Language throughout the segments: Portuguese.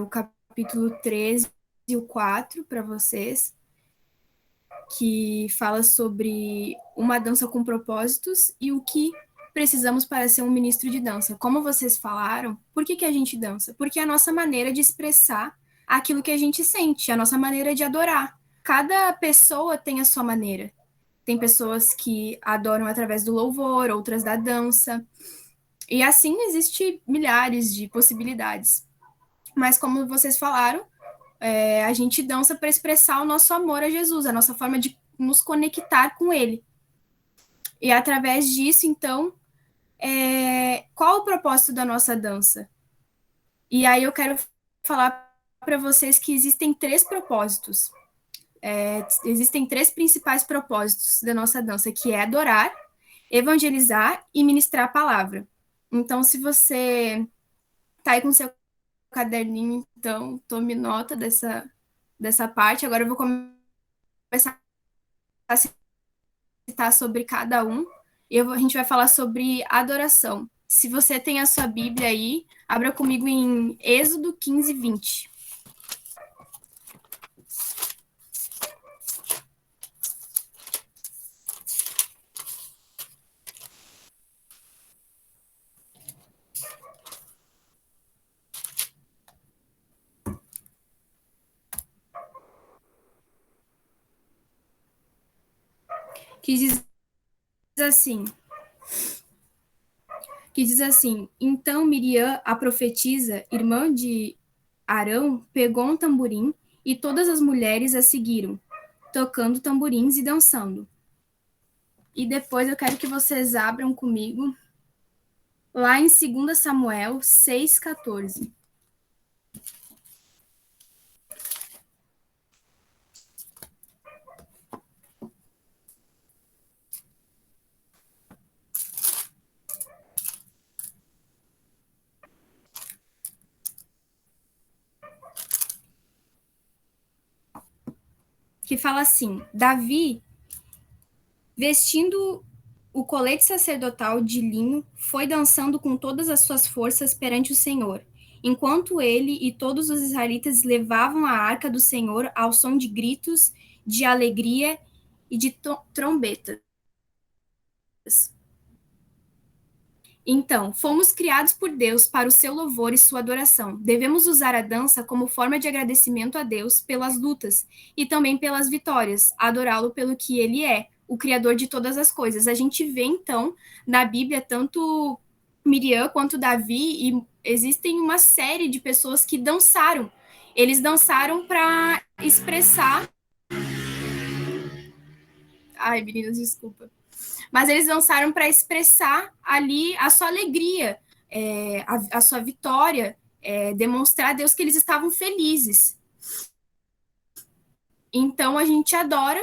o capítulo 13 e o 4 para vocês, que fala sobre uma dança com propósitos e o que precisamos para ser um ministro de dança. Como vocês falaram, por que a gente dança? Porque é a nossa maneira de expressar aquilo que a gente sente, a nossa maneira de adorar. Cada pessoa tem a sua maneira. Tem pessoas que adoram através do louvor, outras da dança. E assim existe milhares de possibilidades. Mas como vocês falaram, a gente dança para expressar o nosso amor a Jesus, a nossa forma de nos conectar com Ele. E através disso, então, qual o propósito da nossa dança? E aí eu quero falar para vocês que existem 3 propósitos. Existem 3 principais propósitos da nossa dança, que é adorar, evangelizar e ministrar a palavra. Então, se você tá aí com seu caderninho, então tome nota dessa parte. Agora eu vou começar a citar sobre cada um. A gente vai falar sobre adoração. Se você tem a sua Bíblia aí, abra comigo em Êxodo 15, 20. Que diz assim: então Miriam, a profetisa, irmã de Arão, pegou um tamborim e todas as mulheres a seguiram, tocando tamborins e dançando. E depois eu quero que vocês abram comigo lá em 2 Samuel 6,14. Que fala assim: Davi, vestindo o colete sacerdotal de linho, foi dançando com todas as suas forças perante o Senhor, enquanto ele e todos os israelitas levavam a arca do Senhor ao som de gritos de alegria e de trombetas. Então, fomos criados por Deus para o seu louvor e sua adoração. Devemos usar a dança como forma de agradecimento a Deus pelas lutas e também pelas vitórias, adorá-lo pelo que ele é, o Criador de todas as coisas. A gente vê, então, na Bíblia, tanto Miriam quanto Davi, e existem uma série de pessoas que dançaram. Eles dançaram para expressar. Ai, meninas, desculpa. Mas eles dançaram para expressar ali a sua alegria, a sua vitória, demonstrar a Deus que eles estavam felizes. Então a gente adora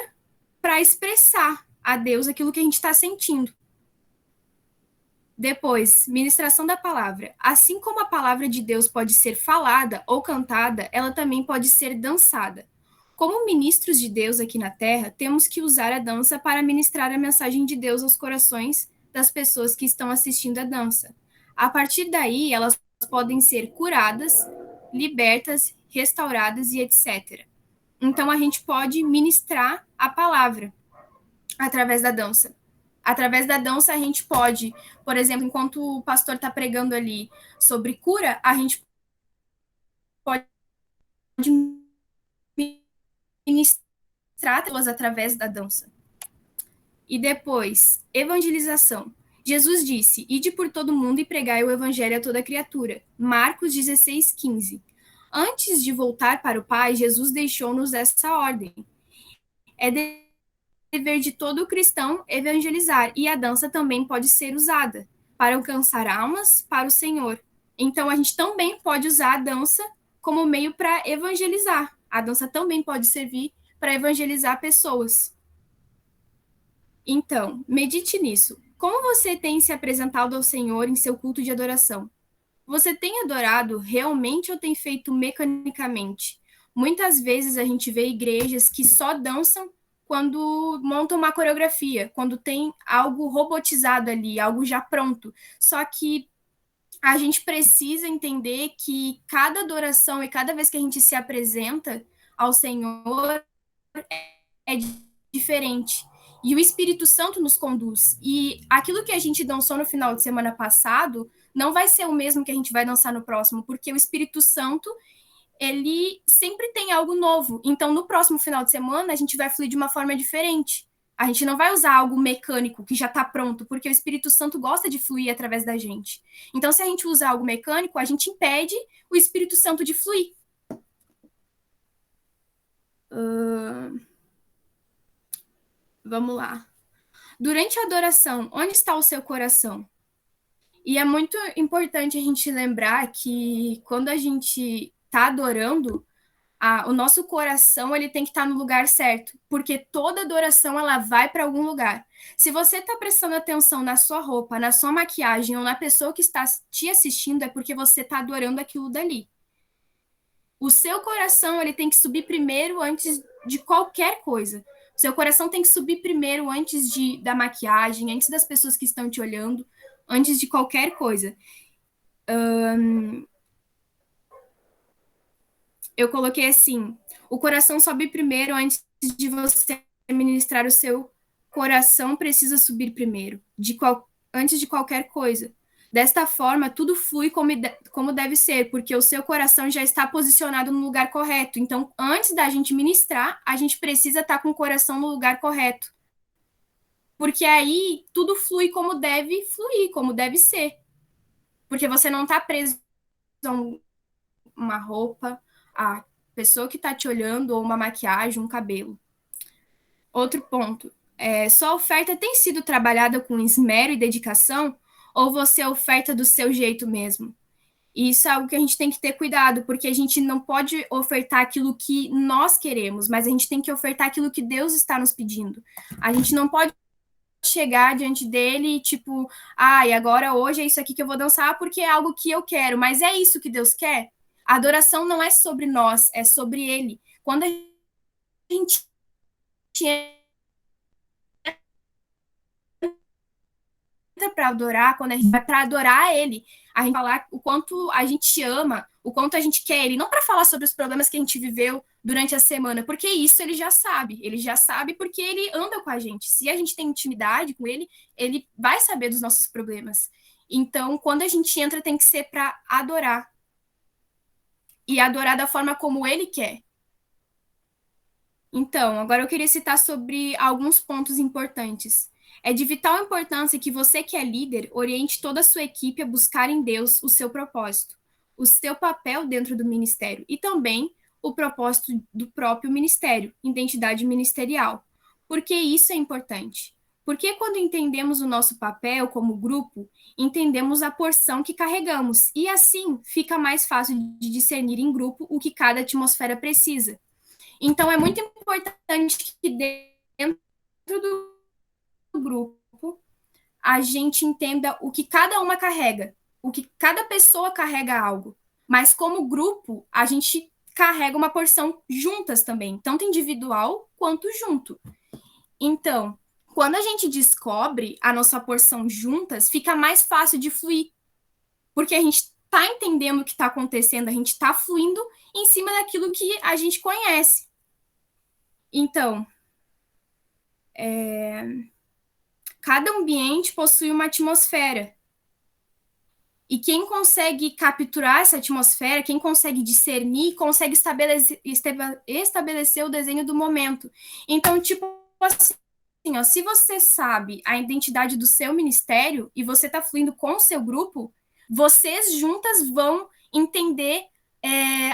para expressar a Deus aquilo que a gente está sentindo. Depois, ministração da palavra. Assim como a palavra de Deus pode ser falada ou cantada, ela também pode ser dançada. Como ministros de Deus aqui na Terra, temos que usar a dança para ministrar a mensagem de Deus aos corações das pessoas que estão assistindo a dança. A partir daí, elas podem ser curadas, libertas, restauradas e etc. Então, a gente pode ministrar a palavra através da dança. Através da dança, a gente pode, por exemplo, enquanto o pastor está pregando ali sobre cura, a gente pode ministrar-las através da dança. E depois, evangelização. Jesus disse: Ide por todo mundo e pregai o evangelho a toda criatura. Marcos 16:15. Antes de voltar para o Pai, Jesus deixou-nos essa ordem. É dever de todo cristão evangelizar, e a dança também pode ser usada para alcançar almas para o Senhor. Então, a gente também pode usar a dança como meio para evangelizar. A dança também pode servir para evangelizar pessoas. Então, medite nisso. Como você tem se apresentado ao Senhor em seu culto de adoração? Você tem adorado realmente ou tem feito mecanicamente? Muitas vezes a gente vê igrejas que só dançam quando montam uma coreografia, quando tem algo robotizado ali, algo já pronto. Só que a gente precisa entender que cada adoração e cada vez que a gente se apresenta ao Senhor é diferente. E o Espírito Santo nos conduz. E aquilo que a gente dançou no final de semana passado não vai ser o mesmo que a gente vai dançar no próximo, porque o Espírito Santo, ele sempre tem algo novo. Então, no próximo final de semana, a gente vai fluir de uma forma diferente. A gente não vai usar algo mecânico que já está pronto, porque o Espírito Santo gosta de fluir através da gente. Então, se a gente usa algo mecânico, a gente impede o Espírito Santo de fluir. Vamos lá. Durante a adoração, onde está o seu coração? E é muito importante a gente lembrar que quando a gente está adorando, o nosso coração ele tem que estar no lugar certo, porque toda adoração ela vai para algum lugar. Se você está prestando atenção na sua roupa, na sua maquiagem ou na pessoa que está te assistindo, é porque você está adorando aquilo dali. O seu coração ele tem que subir primeiro antes de qualquer coisa. O seu coração tem que subir primeiro antes da maquiagem, antes das pessoas que estão te olhando, antes de qualquer coisa. Eu coloquei assim: o coração sobe primeiro antes de você ministrar o seu coração precisa subir primeiro, antes de qualquer coisa. Desta forma, tudo flui como deve ser, porque o seu coração já está posicionado no lugar correto. Então, antes da gente ministrar, a gente precisa estar com o coração no lugar correto. Porque aí tudo flui como deve fluir, como deve ser. Porque você não está preso a uma roupa, a pessoa que está te olhando, ou uma maquiagem, um cabelo. Outro ponto. Sua oferta tem sido trabalhada com esmero e dedicação, ou você oferta do seu jeito mesmo? E isso é algo que a gente tem que ter cuidado, porque a gente não pode ofertar aquilo que nós queremos, mas a gente tem que ofertar aquilo que Deus está nos pedindo. A gente não pode chegar diante dele e tipo, e agora hoje é isso aqui que eu vou dançar porque é algo que eu quero, mas é isso que Deus quer? A adoração não é sobre nós, é sobre ele. Quando a gente entra para adorar, quando a gente vai para adorar ele, a gente falar o quanto a gente ama, o quanto a gente quer ele, não para falar sobre os problemas que a gente viveu durante a semana, porque isso ele já sabe porque ele anda com a gente. Se a gente tem intimidade com ele, ele vai saber dos nossos problemas. Então, quando a gente entra, tem que ser para adorar. E adorar da forma como ele quer. Então, agora eu queria citar sobre alguns pontos importantes. É de vital importância que você, que é líder, oriente toda a sua equipe a buscar em Deus o seu propósito, o seu papel dentro do ministério e também o propósito do próprio ministério, identidade ministerial. Por que isso é importante? Porque quando entendemos o nosso papel como grupo, entendemos a porção que carregamos e assim fica mais fácil de discernir em grupo o que cada atmosfera precisa. Então, é muito importante que dentro do grupo a gente entenda o que cada uma carrega, o que cada pessoa carrega algo. Mas, como grupo, a gente carrega uma porção juntas também, tanto individual quanto junto. Então, quando a gente descobre a nossa porção juntas, fica mais fácil de fluir, porque a gente está entendendo o que está acontecendo, a gente está fluindo em cima daquilo que a gente conhece. Então, cada ambiente possui uma atmosfera. E quem consegue capturar essa atmosfera, quem consegue discernir, consegue estabelecer o desenho do momento. Então, tipo assim, ó, se você sabe a identidade do seu ministério e você está fluindo com o seu grupo, vocês juntas vão entender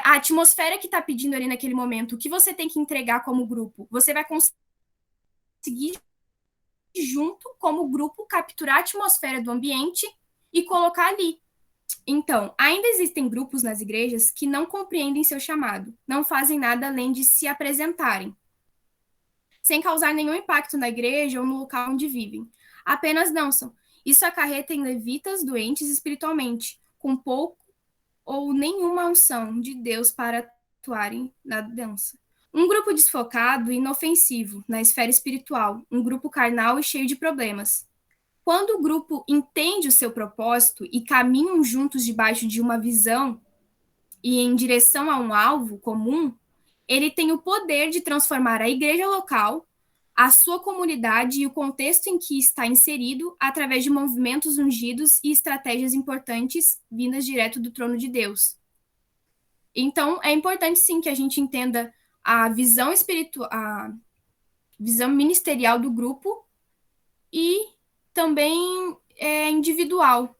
a atmosfera que está pedindo ali naquele momento, o que você tem que entregar como grupo. Você vai conseguir junto, como grupo, capturar a atmosfera do ambiente e colocar ali. Então, ainda existem grupos nas igrejas que não compreendem seu chamado, não fazem nada além de se apresentarem, sem causar nenhum impacto na igreja ou no local onde vivem. Apenas dançam. Isso acarreta em levitas doentes espiritualmente, com pouco ou nenhuma unção de Deus para atuarem na dança. Um grupo desfocado e inofensivo na esfera espiritual, um grupo carnal e cheio de problemas. Quando o grupo entende o seu propósito e caminham juntos debaixo de uma visão e em direção a um alvo comum, ele tem o poder de transformar a igreja local, a sua comunidade e o contexto em que está inserido através de movimentos ungidos e estratégias importantes vindas direto do trono de Deus. Então, é importante sim que a gente entenda a visão espiritual, a visão ministerial do grupo e também individual,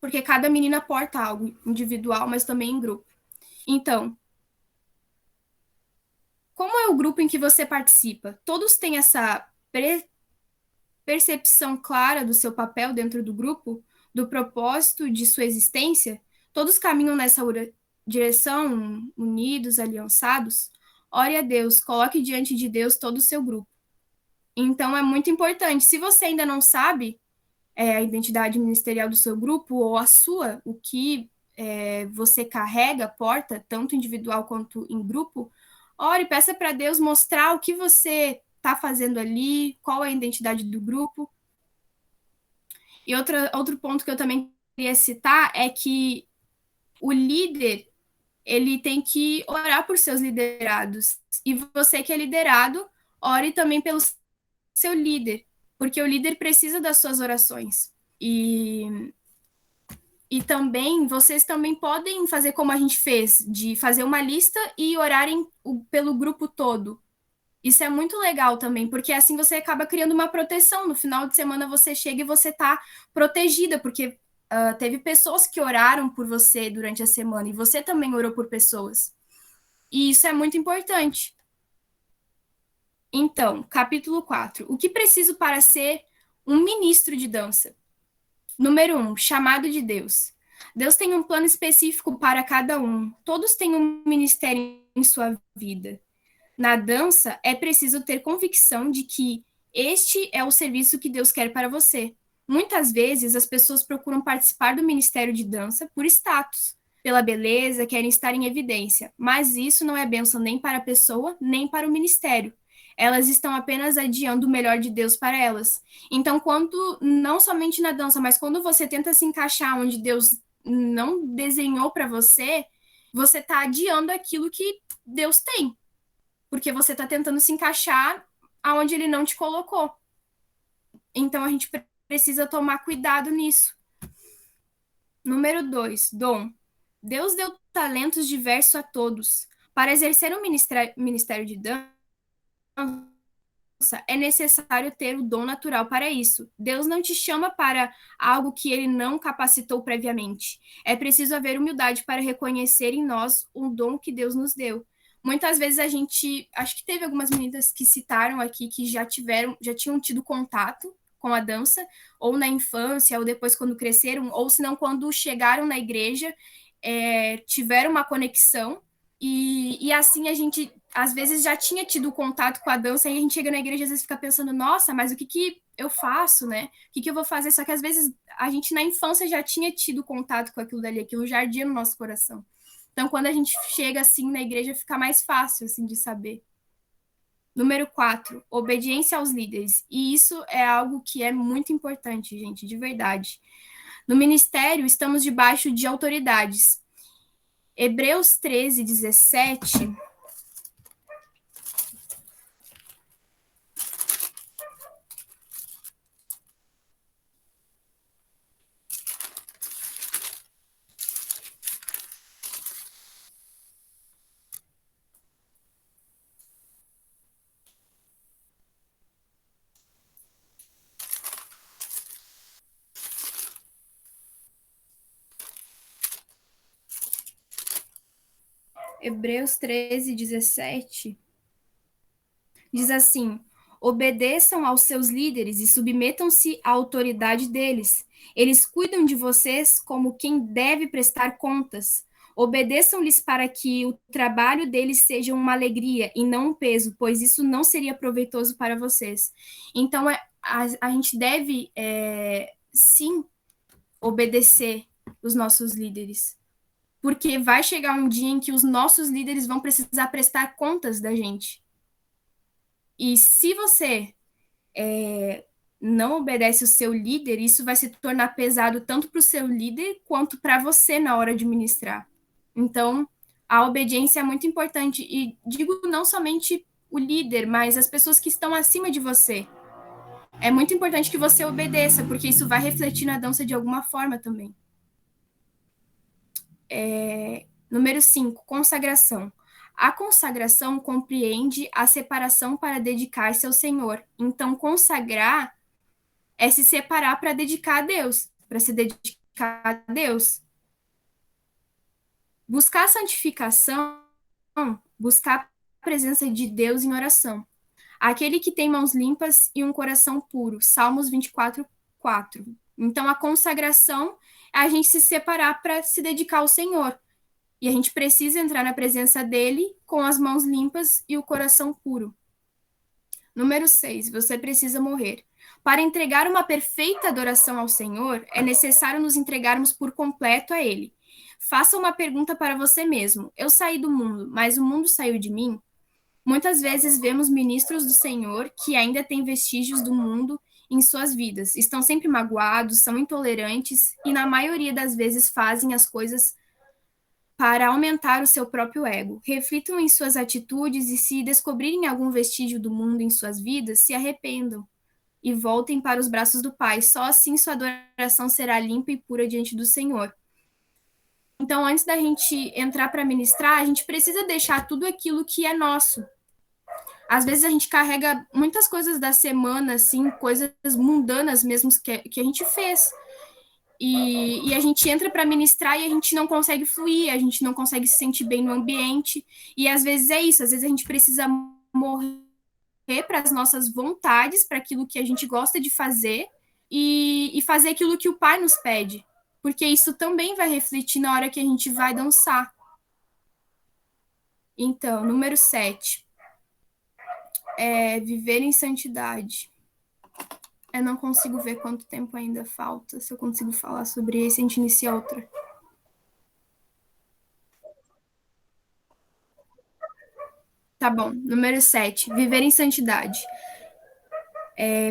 porque cada menina porta algo individual, mas também em grupo. Então, como é o grupo em que você participa? Todos têm essa percepção clara do seu papel dentro do grupo, do propósito de sua existência? Todos caminham nessa direção, unidos, aliançados? Ore a Deus, coloque diante de Deus todo o seu grupo. Então, é muito importante. Se você ainda não sabe a identidade ministerial do seu grupo ou a sua, o que você carrega, porta, tanto individual quanto em grupo, ore, peça para Deus mostrar o que você está fazendo ali, qual é a identidade do grupo. E outro ponto que eu também queria citar é que o líder, ele tem que orar por seus liderados. E você que é liderado, ore também pelo seu líder, porque o líder precisa das suas orações. E também, vocês também podem fazer como a gente fez, de fazer uma lista e orarem pelo grupo todo. Isso é muito legal também, porque assim você acaba criando uma proteção. No final de semana você chega e você tá protegida, porque teve pessoas que oraram por você durante a semana e você também orou por pessoas. E isso é muito importante. Então, capítulo 4. O que preciso para ser um ministro de dança? Número 1, chamado de Deus. Deus tem um plano específico para cada um. Todos têm um ministério em sua vida. Na dança, é preciso ter convicção de que este é o serviço que Deus quer para você. Muitas vezes, as pessoas procuram participar do ministério de dança por status, pela beleza, querem estar em evidência, mas isso não é bênção nem para a pessoa, nem para o ministério. Elas estão apenas adiando o melhor de Deus para elas. Então, quando, não somente na dança, mas quando você tenta se encaixar onde Deus não desenhou para você, você está adiando aquilo que Deus tem, porque você está tentando se encaixar aonde ele não te colocou. Então, a gente precisa tomar cuidado nisso. Número 2, dom. Deus deu talentos diversos a todos. Para exercer um ministério de dança, é necessário ter o dom natural para isso. Deus não te chama para algo que ele não capacitou previamente. É preciso haver humildade para reconhecer em nós o dom que Deus nos deu. Muitas vezes a gente, acho que teve algumas meninas que citaram aqui que já tinham tido contato com a dança, ou na infância, ou depois quando cresceram, ou se não quando chegaram na igreja, tiveram uma conexão, e assim a gente às vezes já tinha tido contato com a dança e a gente chega na igreja e às vezes fica pensando, nossa, mas o que eu faço, né? O que eu vou fazer? Só que às vezes a gente na infância já tinha tido contato com aquilo dali, aquilo já ardia no nosso coração. Então, quando a gente chega assim na igreja, fica mais fácil assim de saber. Número 4, obediência aos líderes. E isso é algo que é muito importante, gente, de verdade. No ministério, estamos debaixo de autoridades. Hebreus 13, 17. Hebreus 13, 17. Diz assim: obedeçam aos seus líderes e submetam-se à autoridade deles. Eles cuidam de vocês como quem deve prestar contas. Obedeçam-lhes para que o trabalho deles seja uma alegria e não um peso, pois isso não seria proveitoso para vocês. Então, a gente deve, sim, obedecer os nossos líderes. Porque vai chegar um dia em que os nossos líderes vão precisar prestar contas da gente. E se você não obedece o seu líder, isso vai se tornar pesado tanto para o seu líder quanto para você na hora de ministrar. Então, a obediência é muito importante. E digo não somente o líder, mas as pessoas que estão acima de você. É muito importante que você obedeça, porque isso vai refletir na dança de alguma forma também. Número 5, consagração. A consagração compreende a separação para dedicar-se ao Senhor. Então, consagrar é se separar para dedicar a Deus, para se dedicar a Deus. Buscar a santificação, buscar a presença de Deus em oração. Aquele que tem mãos limpas e um coração puro. Salmos 24, 4. Então, a consagração é a gente se separar para se dedicar ao Senhor. E a gente precisa entrar na presença dele com as mãos limpas e o coração puro. Número 6, você precisa morrer. Para entregar uma perfeita adoração ao Senhor, é necessário nos entregarmos por completo a Ele. Faça uma pergunta para você mesmo. Eu saí do mundo, mas o mundo saiu de mim? Muitas vezes vemos ministros do Senhor que ainda têm vestígios do mundo em suas vidas. Estão sempre magoados, são intolerantes e, na maioria das vezes, fazem as coisas para aumentar o seu próprio ego. Reflitam em suas atitudes e, se descobrirem algum vestígio do mundo em suas vidas, se arrependam e voltem para os braços do Pai. Só assim sua adoração será limpa e pura diante do Senhor. Então, antes da gente entrar para ministrar, a gente precisa deixar tudo aquilo que é nosso. Às vezes a gente carrega muitas coisas da semana, assim, coisas mundanas mesmo que a gente fez. E a gente entra para ministrar e a gente não consegue fluir, a gente não consegue se sentir bem no ambiente. E às vezes é isso, às vezes a gente precisa morrer para as nossas vontades, para aquilo que a gente gosta de fazer e fazer aquilo que o Pai nos pede. Porque isso também vai refletir na hora que a gente vai dançar. Então, número 7 é viver em santidade. Eu não consigo ver quanto tempo ainda falta. Se eu consigo falar sobre esse, a gente inicia outra. Tá bom. Número 7. Viver em santidade.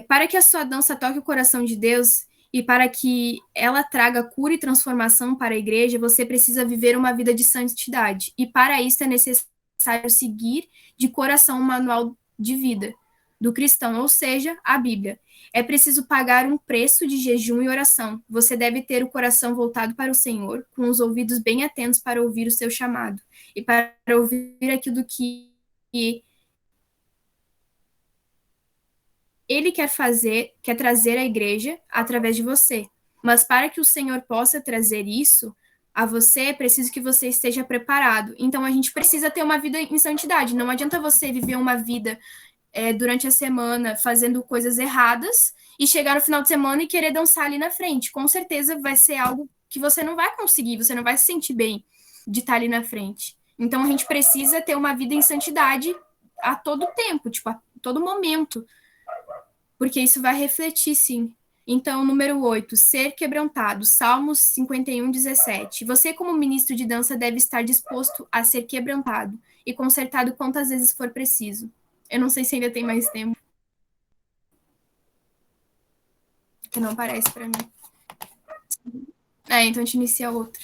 Para que a sua dança toque o coração de Deus e para que ela traga cura e transformação para a igreja, você precisa viver uma vida de santidade. E para isso é necessário seguir de coração o manual de vida do cristão, ou seja, a Bíblia. É preciso pagar um preço de jejum e oração. Você deve ter o coração voltado para o Senhor, com os ouvidos bem atentos para ouvir o seu chamado e para ouvir aquilo que ele quer fazer, quer trazer à igreja através de você. Mas para que o Senhor possa trazer isso a você, é preciso que você esteja preparado. Então a gente precisa ter uma vida em santidade. Não adianta você viver uma vida durante a semana fazendo coisas erradas e chegar no final de semana e querer dançar ali na frente. Com certeza vai ser algo que você não vai conseguir, você não vai se sentir bem de estar ali na frente. Então a gente precisa ter uma vida em santidade a todo tempo, tipo, a todo momento, porque isso vai refletir, sim. Então, número 8, ser quebrantado. Salmos 51, 17. Você, como ministro de dança, deve estar disposto a ser quebrantado e consertado quantas vezes for preciso. Eu não sei se ainda tem mais tempo, que não parece para mim. Então a gente inicia outra.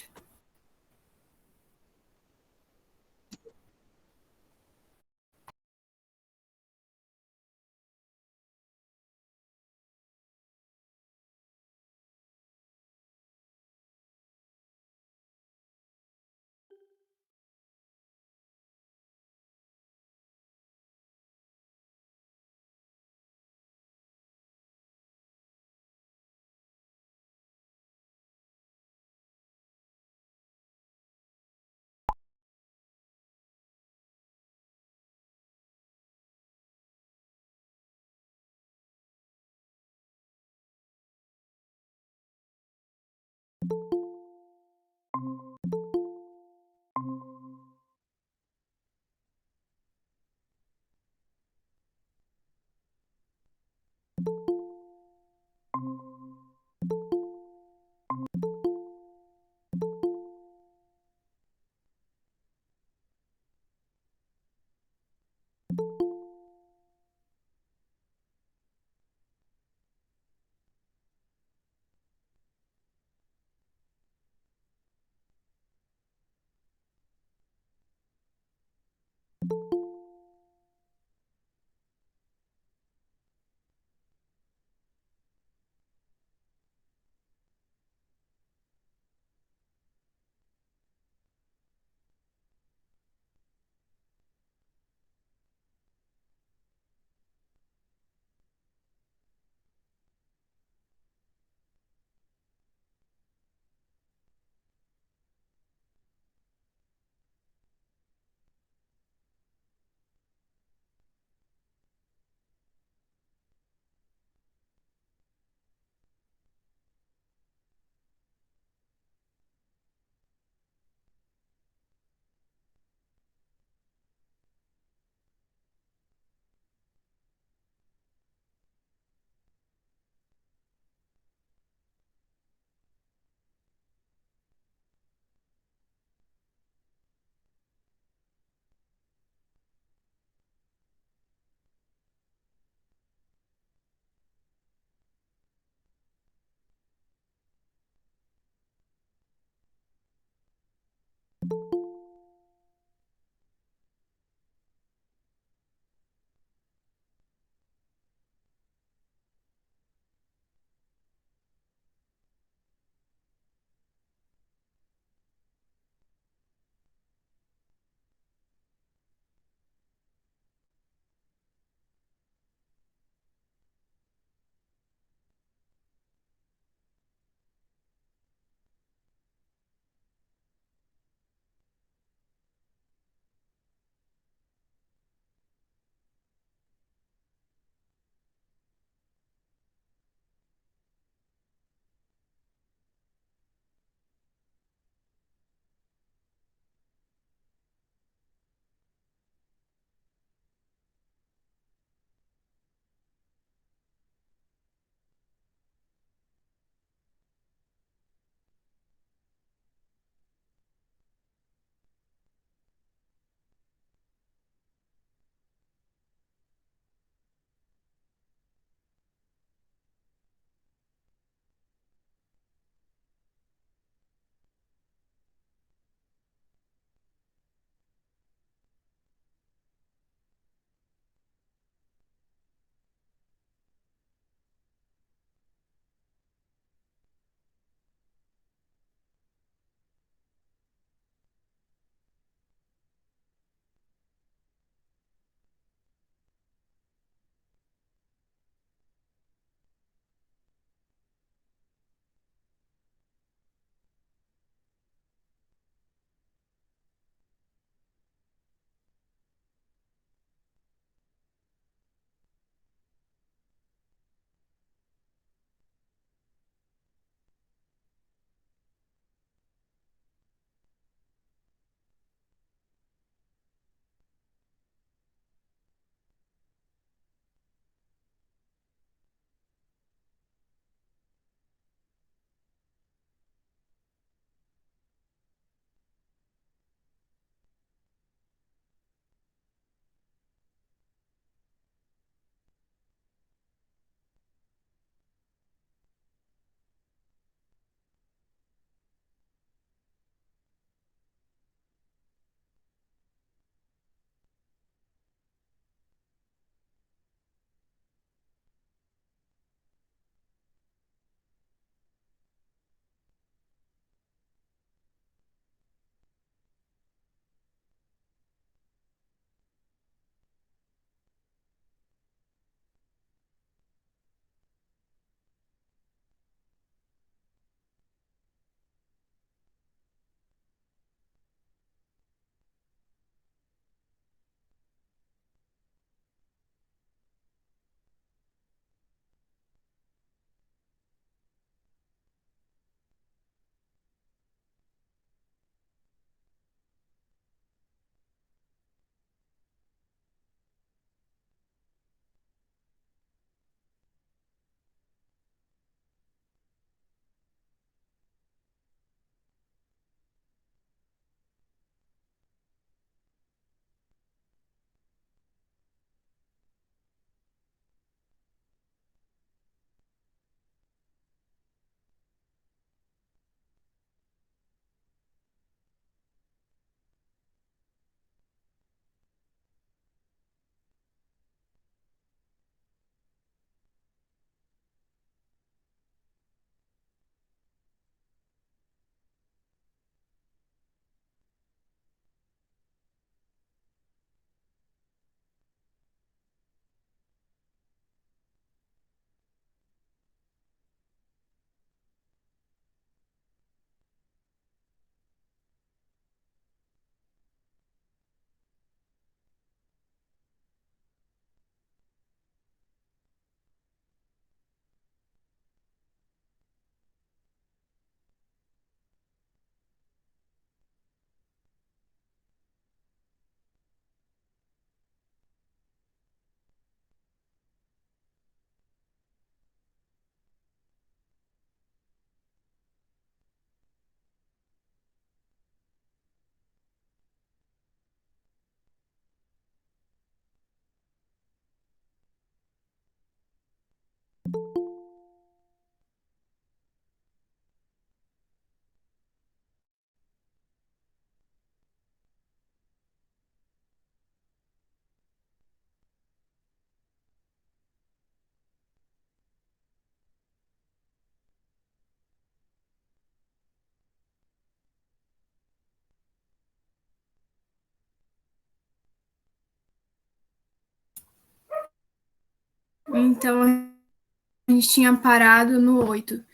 Então, a gente tinha parado no 8.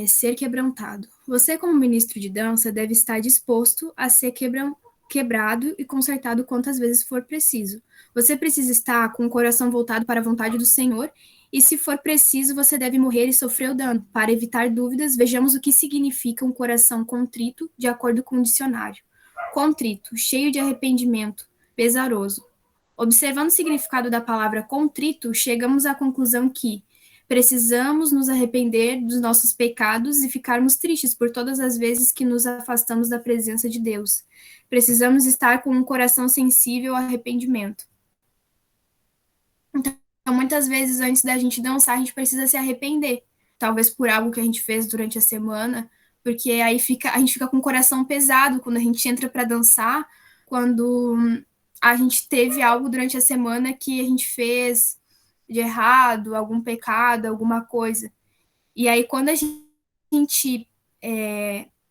Ser quebrantado. Você, como ministro de dança, deve estar disposto a ser quebrado e consertado quantas vezes for preciso. Você precisa estar com o coração voltado para a vontade do Senhor, e se for preciso, você deve morrer e sofrer o dano. Para evitar dúvidas, vejamos o que significa um coração contrito, de acordo com o dicionário. Contrito, cheio de arrependimento, pesaroso. Observando o significado da palavra contrito, chegamos à conclusão que precisamos nos arrepender dos nossos pecados e ficarmos tristes por todas as vezes que nos afastamos da presença de Deus. Precisamos estar com um coração sensível ao arrependimento. Então, muitas vezes, antes da gente dançar, a gente precisa se arrepender. Talvez por algo que a gente fez durante a semana, porque aí a gente fica com o coração pesado quando a gente entra para dançar, quando a gente teve algo durante a semana que a gente fez de errado, algum pecado, alguma coisa. E aí, quando a gente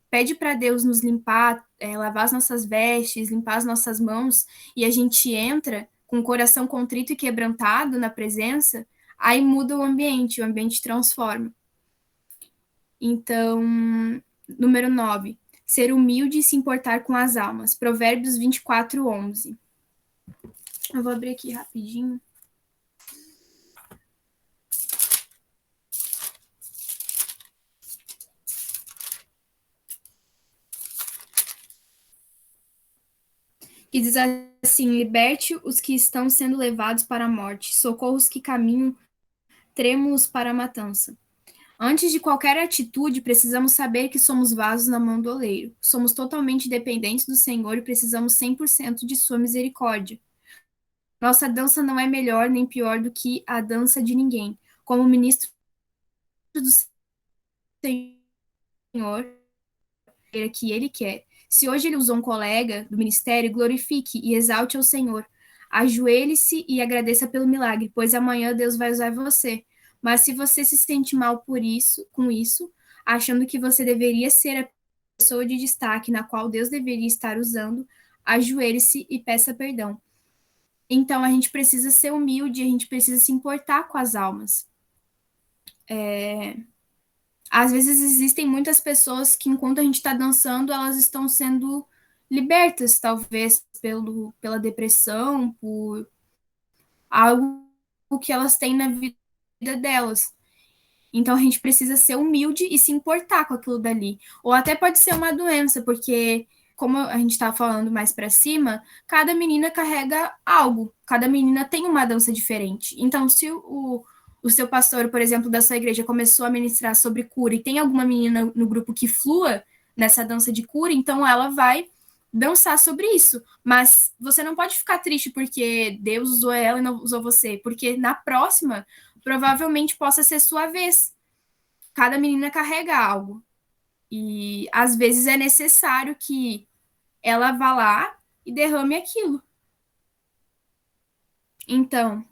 pede para Deus nos limpar, lavar as nossas vestes, limpar as nossas mãos, e a gente entra com o coração contrito e quebrantado na presença, aí muda o ambiente transforma. Então, número 9, ser humilde e se importar com as almas. Provérbios 24, 11. Eu vou abrir aqui rapidinho. Que diz assim: liberte os que estão sendo levados para a morte, socorra os que caminham trêmulos para a matança. Antes de qualquer atitude, precisamos saber que somos vasos na mão do oleiro. Somos totalmente dependentes do Senhor e precisamos 100% de sua misericórdia. Nossa dança não é melhor nem pior do que a dança de ninguém. Como ministro do Senhor, que ele quer. Se hoje ele usou um colega do ministério, glorifique e exalte ao Senhor. Ajoelhe-se e agradeça pelo milagre, pois amanhã Deus vai usar você. Mas se você se sente mal com isso, achando que você deveria ser a pessoa de destaque na qual Deus deveria estar usando, ajoelhe-se e peça perdão. Então a gente precisa ser humilde, a gente precisa se importar com as almas. Às vezes existem muitas pessoas que, enquanto a gente está dançando, elas estão sendo libertas, talvez pela depressão, por algo que elas têm na vida delas. Então a gente precisa ser humilde e se importar com aquilo dali. Ou até pode ser uma doença, porque, como a gente está falando mais para cima, cada menina carrega algo, cada menina tem uma dança diferente. Então, se o seu pastor, por exemplo, da sua igreja começou a ministrar sobre cura e tem alguma menina no grupo que flua nessa dança de cura, então ela vai dançar sobre isso. Mas você não pode ficar triste porque Deus usou ela e não usou você, porque na próxima provavelmente possa ser sua vez. Cada menina carrega algo. E às vezes é necessário que ela vá lá e derrame aquilo. Então,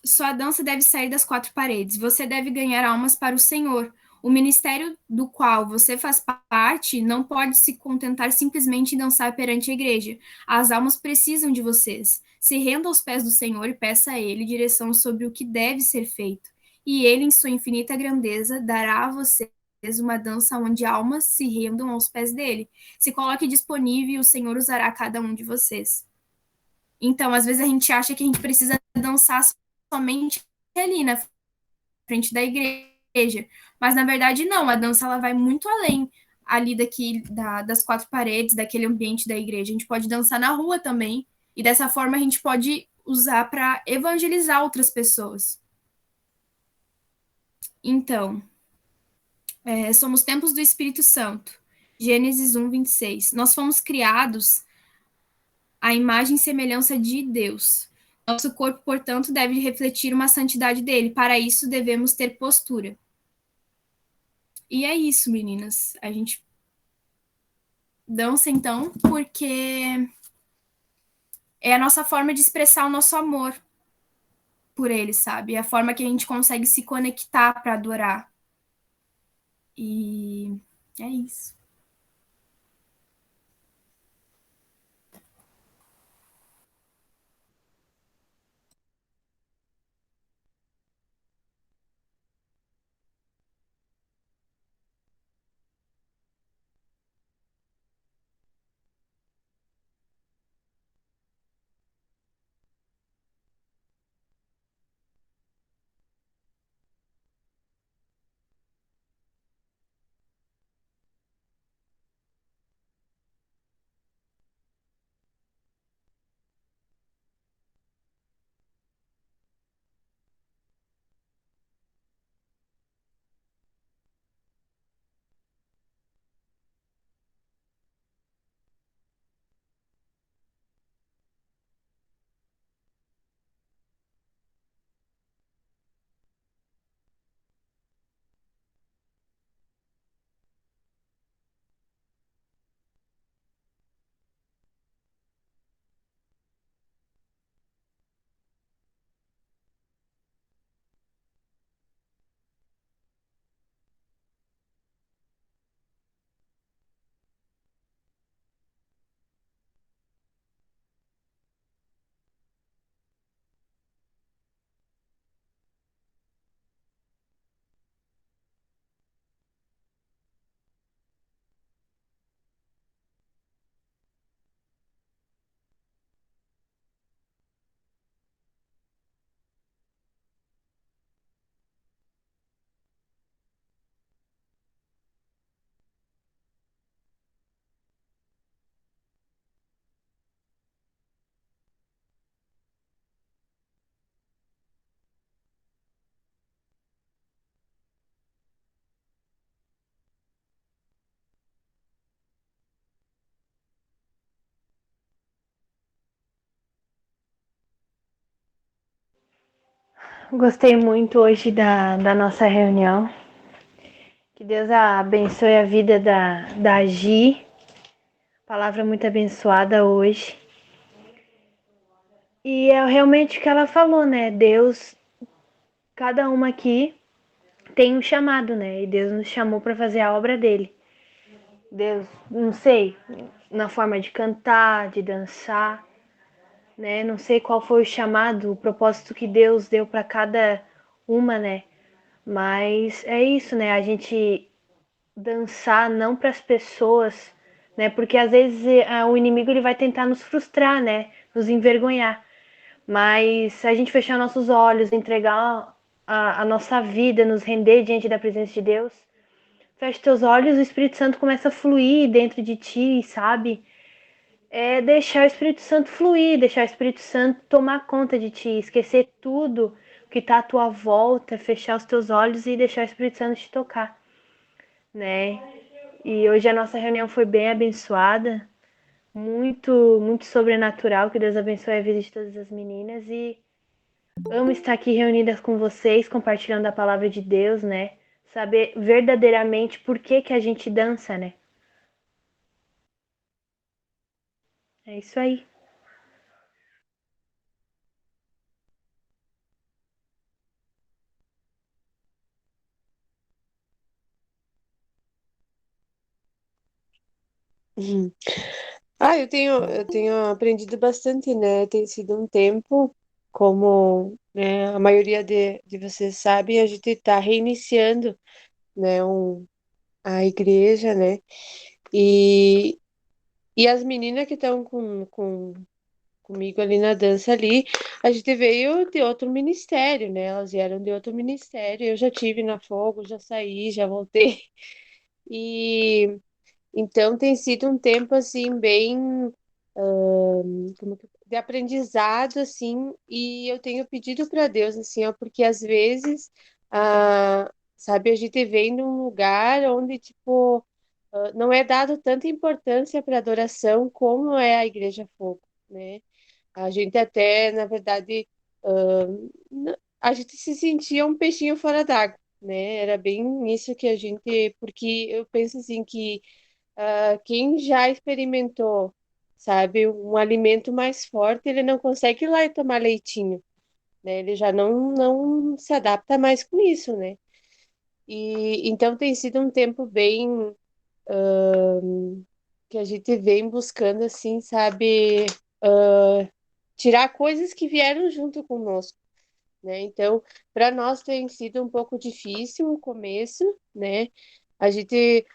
sua dança deve sair das quatro paredes. Você deve ganhar almas para o Senhor. O ministério do qual você faz parte não pode se contentar simplesmente em dançar perante a igreja. As almas precisam de vocês. Se renda aos pés do Senhor e peça a Ele direção sobre o que deve ser feito. E Ele, em sua infinita grandeza, dará a vocês uma dança onde almas se rendam aos pés dele. Se coloque disponível e o Senhor usará cada um de vocês. Então, às vezes a gente acha que a gente precisa dançar somente ali na frente da igreja, mas na verdade não, a dança ela vai muito além ali das quatro paredes, daquele ambiente da igreja. A gente pode dançar na rua também, e dessa forma a gente pode usar para evangelizar outras pessoas. Então, somos templos do Espírito Santo. Gênesis 1, 26. Nós fomos criados à imagem e semelhança de Deus. Nosso corpo, portanto, deve refletir uma santidade dele. Para isso, devemos ter postura. E é isso, meninas. A gente dança, então, porque é a nossa forma de expressar o nosso amor por ele, sabe? É a forma que a gente consegue se conectar para adorar. E é isso. Gostei muito hoje da nossa reunião. Que Deus abençoe a vida da Gi. Palavra muito abençoada hoje. E é realmente o que ela falou, né? Deus, cada uma aqui tem um chamado, né? E Deus nos chamou para fazer a obra dele. Deus, não sei, na forma de cantar, de dançar, né? Não sei qual foi o chamado, o propósito que Deus deu para cada uma, né? Mas é isso, né? A gente dançar não para as pessoas, né? Porque às vezes o inimigo ele vai tentar nos frustrar, né? Nos envergonhar. Mas se a gente fechar nossos olhos, entregar a nossa vida, nos render diante da presença de Deus, fecha teus olhos, o Espírito Santo começa a fluir dentro de ti, sabe? É deixar o Espírito Santo fluir, deixar o Espírito Santo tomar conta de ti, esquecer tudo que está à tua volta, fechar os teus olhos e deixar o Espírito Santo te tocar, né? E hoje a nossa reunião foi bem abençoada, muito sobrenatural. Que Deus abençoe a vida de todas as meninas e amo estar aqui reunidas com vocês, compartilhando a palavra de Deus, né? Saber verdadeiramente por que que a gente dança, né? É isso aí. Uhum. Eu tenho aprendido bastante, né? Tem sido um tempo, como, né, a maioria de vocês sabem, a gente está reiniciando, né, a igreja, né? E, e as meninas que estão comigo ali na dança ali, a gente veio de outro ministério, né? Elas vieram de outro ministério. Eu já tive na Fogo, já saí, já voltei. E então tem sido um tempo assim bem de aprendizado, assim, e eu tenho pedido para Deus, assim, ó, porque às vezes, sabe, a gente vem num lugar onde, tipo, não é dado tanta importância para adoração como é a Igreja Fogo, né? A gente até, na verdade, a gente se sentia um peixinho fora d'água, né? Era bem isso que a gente, porque eu penso assim que quem já experimentou, sabe, um alimento mais forte, ele não consegue ir lá e tomar leitinho, né? Ele já não se adapta mais com isso, né? E então tem sido um tempo bem que a gente vem buscando assim, sabe, tirar coisas que vieram junto conosco, né? Então, para nós tem sido um pouco difícil o começo, né? A gente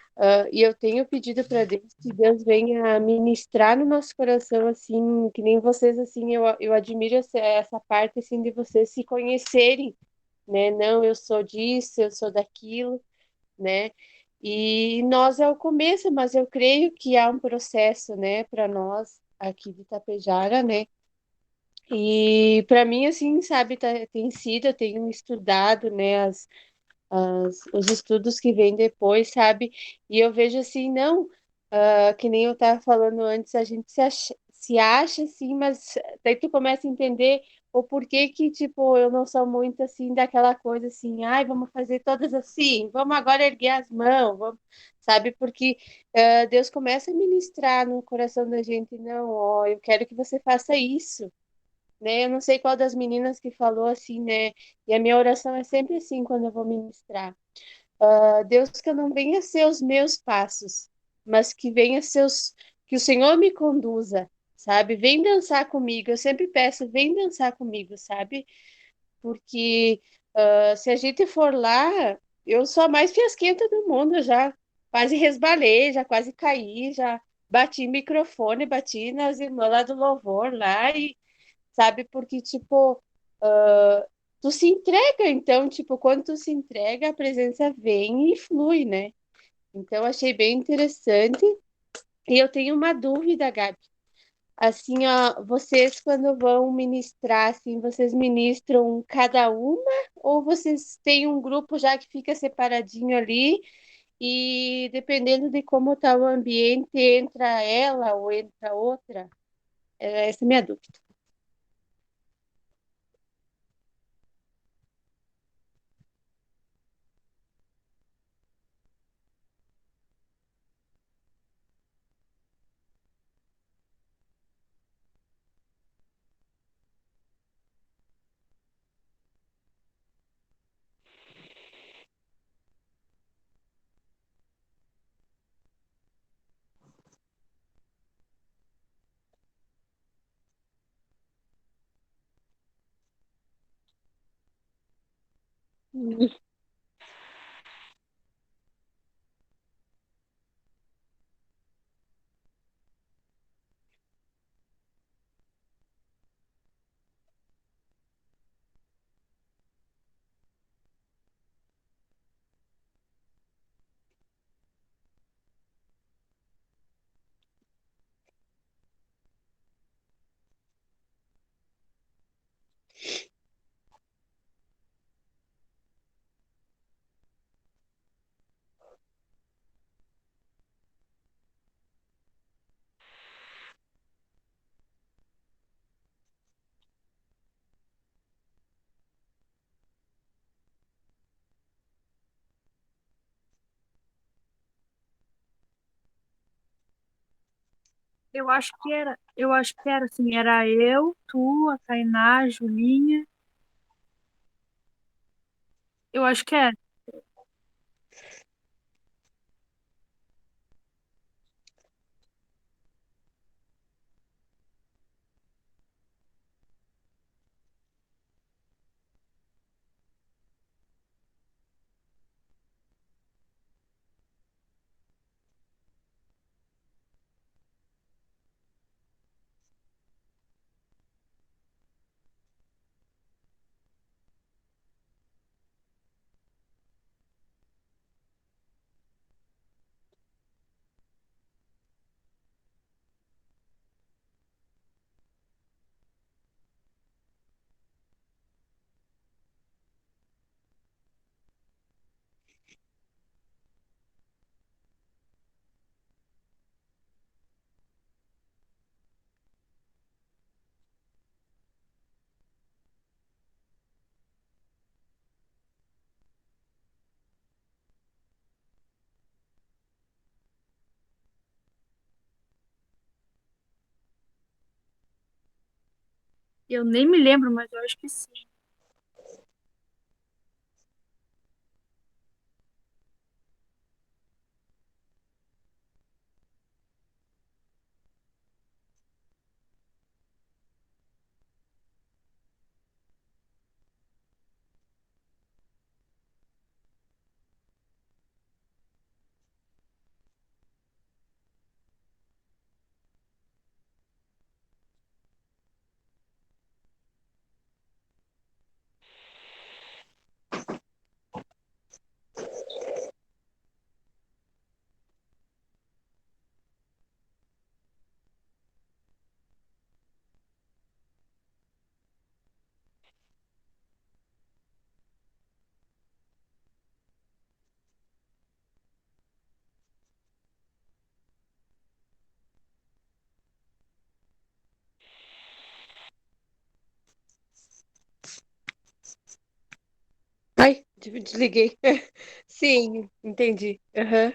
e eu tenho pedido para Deus que Deus venha ministrar no nosso coração assim, que nem vocês assim, eu admiro essa parte assim de vocês se conhecerem, né? Não, eu sou disso, eu sou daquilo, né? E nós é o começo, mas eu creio que há um processo, né, para nós aqui de Tapejara, né? E para mim, assim, sabe, tem sido, eu tenho estudado, né, os estudos que vêm depois, sabe? E eu vejo assim, não, que nem eu estava falando antes, a gente se acha assim, mas daí tu começa a entender o porquê que, tipo, eu não sou muito assim daquela coisa assim, ai, vamos fazer todas assim, vamos agora erguer as mãos, vamos, sabe? Porque Deus começa a ministrar no coração da gente, não, ó, eu quero que você faça isso, né? Eu não sei qual das meninas que falou assim, né? E a minha oração é sempre assim quando eu vou ministrar. Deus, que eu não venha ser os meus passos, mas que venha ser que o Senhor me conduza, sabe? Vem dançar comigo. Eu sempre peço, vem dançar comigo, sabe? Porque se a gente for lá, eu sou a mais fiasquenta do mundo, eu já quase resbalei, já quase caí, já bati microfone, bati nas irmãs lá do louvor lá e sabe? Porque, tipo, tu se entrega, então, tipo, quando tu se entrega, a presença vem e flui, né? Então, achei bem interessante. E eu tenho uma dúvida, Gabi. Assim, ó, vocês quando vão ministrar, assim, vocês ministram cada uma ou vocês têm um grupo já que fica separadinho ali e dependendo de como tá o ambiente, entra ela ou entra outra? Essa é a minha dúvida. Eu acho que era assim, era eu, tu, a Tainá, a Julinha. Eu acho que era. Eu nem me lembro, mas eu acho que sim. Ai, desliguei. Sim, entendi. Aham.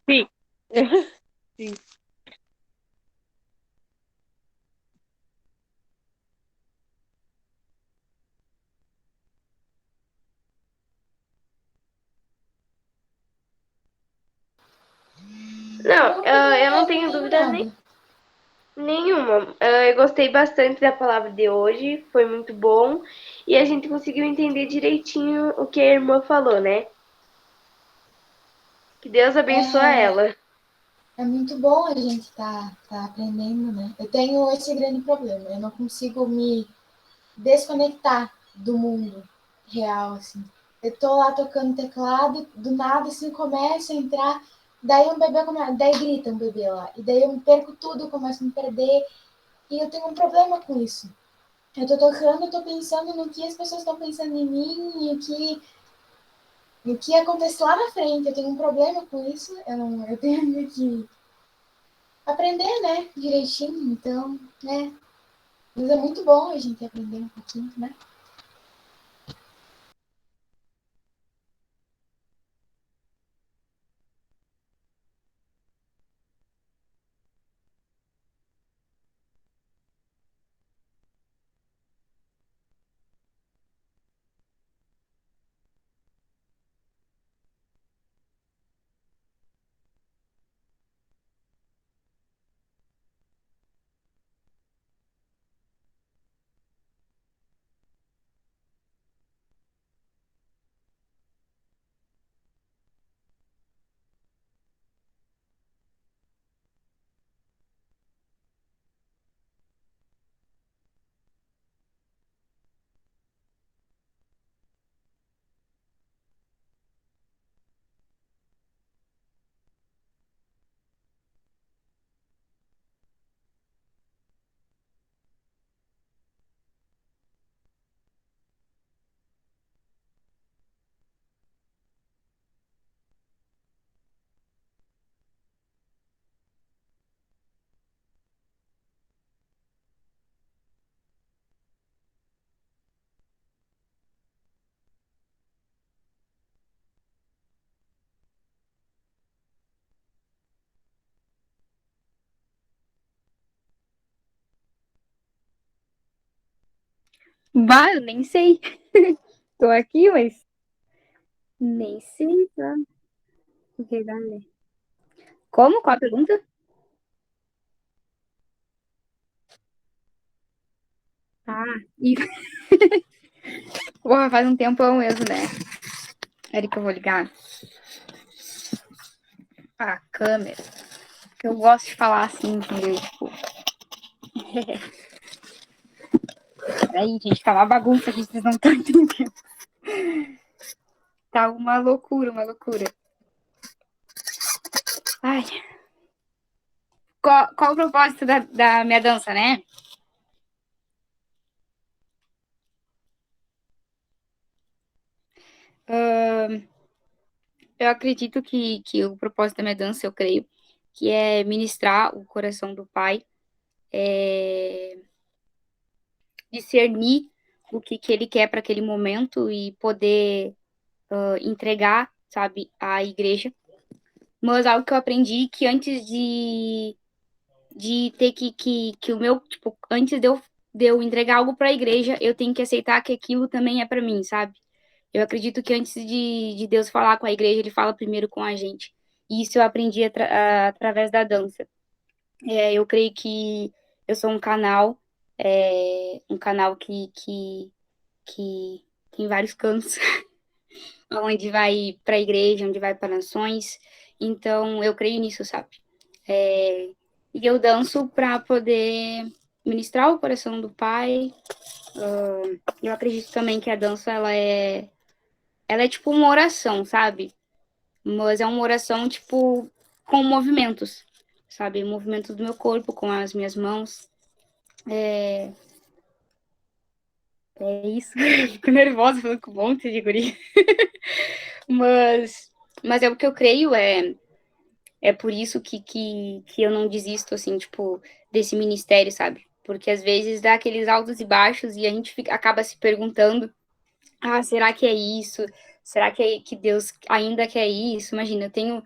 Sim. Sim. Não, eu não tenho dúvida nenhuma. Eu gostei bastante da palavra de hoje, foi muito bom. E a gente conseguiu entender direitinho o que a irmã falou, né? Que Deus abençoe ela. É muito bom a gente tá aprendendo, né? Eu tenho esse grande problema, eu não consigo me desconectar do mundo real, assim. Eu tô lá tocando teclado, do nada assim começa a entrar, daí um bebê começa, daí grita um bebê lá, e daí eu me perco tudo, eu começo a me perder, e eu tenho um problema com isso. Eu tô tocando, eu tô pensando no que as pessoas estão pensando em mim, e o que acontece lá na frente. Eu tenho um problema com isso, eu tenho que aprender, né, direitinho, então, né. Mas é muito bom a gente aprender um pouquinho, né? Bah, eu nem sei. Tô aqui, mas nem sei, tá? O que dá, né? Como? Qual a pergunta? Ah, e porra, faz um tempão mesmo, né? Peraí que eu vou ligar a câmera. Que eu gosto de falar assim, entendeu? Tipo, peraí, gente, tá uma bagunça aqui, vocês não estão entendendo. Tá uma loucura, uma loucura. Ai, qual o propósito da minha dança, né? Eu acredito que o propósito da minha dança, eu creio, que é ministrar o coração do Pai, discernir o que ele quer para aquele momento e poder entregar, sabe, à igreja. Mas algo que eu aprendi que antes de ter que o meu, tipo, antes de eu entregar algo para a igreja, eu tenho que aceitar que aquilo também é para mim, sabe? Eu acredito que antes de Deus falar com a igreja, ele fala primeiro com a gente. E isso eu aprendi através da dança. Eu creio que eu sou um canal que tem vários cantos, onde vai para a igreja, onde vai para nações. Então, eu creio nisso, sabe? É, e eu danço para poder ministrar o coração do Pai. Eu acredito também que a dança, ela é tipo uma oração, sabe? Mas é uma oração, tipo, com movimentos, sabe? Movimentos do meu corpo, com as minhas mãos. É isso. Fico nervosa falando com um monte de guri. Mas, mas é o que eu creio, é por isso que eu não desisto, assim, tipo, desse ministério, sabe? Porque às vezes dá aqueles altos e baixos e a gente acaba se perguntando: ah, será que é isso? Será que Deus ainda quer isso? Imagina, eu tenho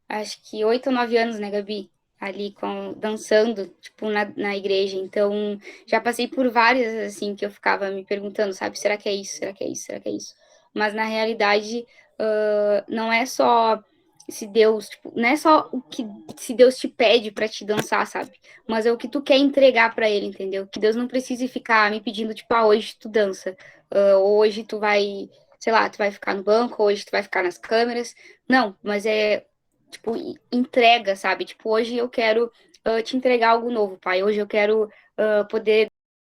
acho que 8 ou 9 anos, né, Gabi? Ali dançando, tipo, na igreja. Então, já passei por várias, assim, que eu ficava me perguntando, sabe? Será que é isso? Será que é isso? Será que é isso? Mas, na realidade, não é só se Deus, tipo, não é só o que se Deus te pede para te dançar, sabe? Mas é o que tu quer entregar para ele, entendeu? Que Deus não precise ficar me pedindo, tipo, ah, hoje tu dança, hoje tu vai, sei lá, tu vai ficar no banco, hoje tu vai ficar nas câmeras. Não, mas tipo, entrega, sabe? Tipo, hoje eu quero te entregar algo novo, pai. Hoje eu quero poder